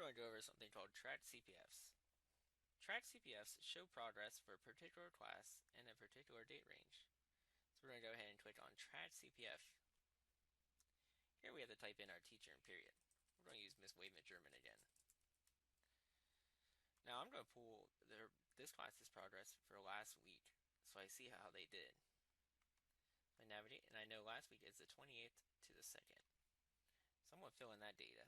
going to go over something called Trak CPFs. Trak CPFs show progress for a particular class and a particular date range. So we're going to go ahead and click on Trak CPF. Here we have to type in our teacher and period. We're going to use Miss Wayman German again. Now I'm going to pull this class's progress for last week so I see how they did. I navigate and I know last week is the 28th to the 2nd. So I'm going to fill in that data.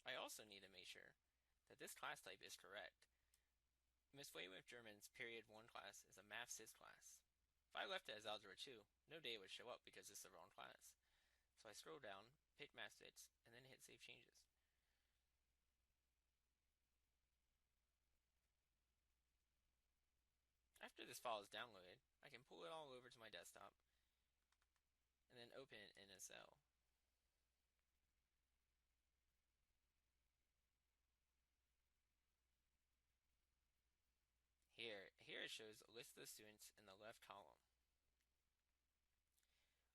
I also need to make sure that this class type is correct. Miss Wayman German's Period 1 class is a Math Sys class. If I left it as Algebra 2, no data would show up because it's the wrong class. So I scroll down, pick Math Sys, and then hit Save Changes. After this file is downloaded, I can pull it all over to my desktop and then open it in Excel. Here it shows a list of the students in the left column.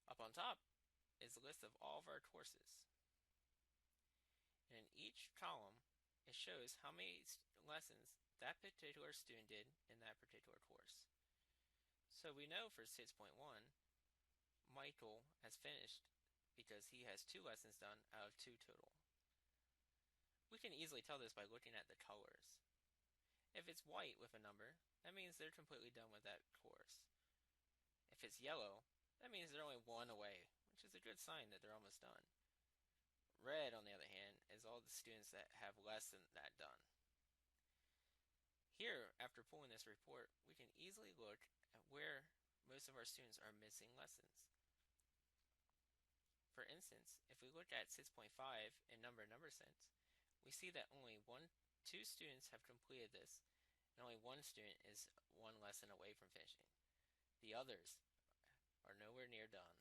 Up on top is a list of all of our courses. And in each column, it shows how many lessons that particular student did in that particular course. So we know for 6.1, Michael has finished because he has 2 lessons done out of 2 total. We can easily tell this by looking at the colors. If it's white with a number, that means they're completely done with that course. If it's yellow, that means they're only 1 away, which is a good sign that they're almost done. Red, on the other hand, is all the students that have less than that done. Here, after pulling this report, we can easily look at where most of our students are missing lessons. For instance, if we look at 6.5 in number sense, we see that only 2 students have completed this, and only 1 student is 1 lesson away from finishing. The others are nowhere near done.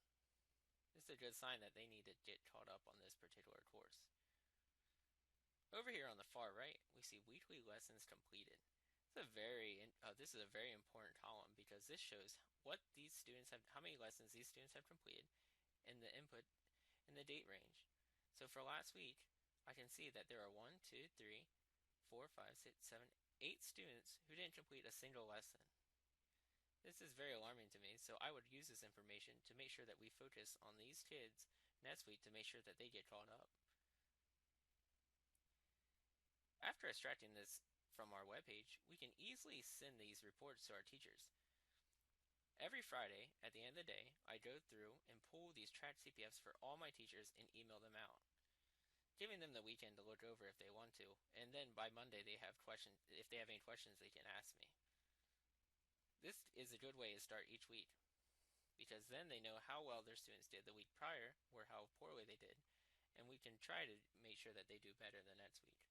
This is a good sign that they need to get caught up on this particular course. Over here on the far right, we see weekly lessons completed. This is a very important column because this shows how many lessons these students have completed, and the input and the date range. So for last week, I can see that there are 1, 2, 3, 4, 5, 6, 7, 8 students who didn't complete a single lesson. This is very alarming to me, so I would use this information to make sure that we focus on these kids next week to make sure that they get caught up. After extracting this from our webpage, we can easily send these reports to our teachers. Every Friday, at the end of the day, I go through and pull these Trak CPFs for all my teachers and email them out, giving them the weekend to look over if they want to, and then by Monday if they have any questions they can ask me. This is a good way to start each week, because then they know how well their students did the week prior or how poorly they did, and we can try to make sure that they do better the next week.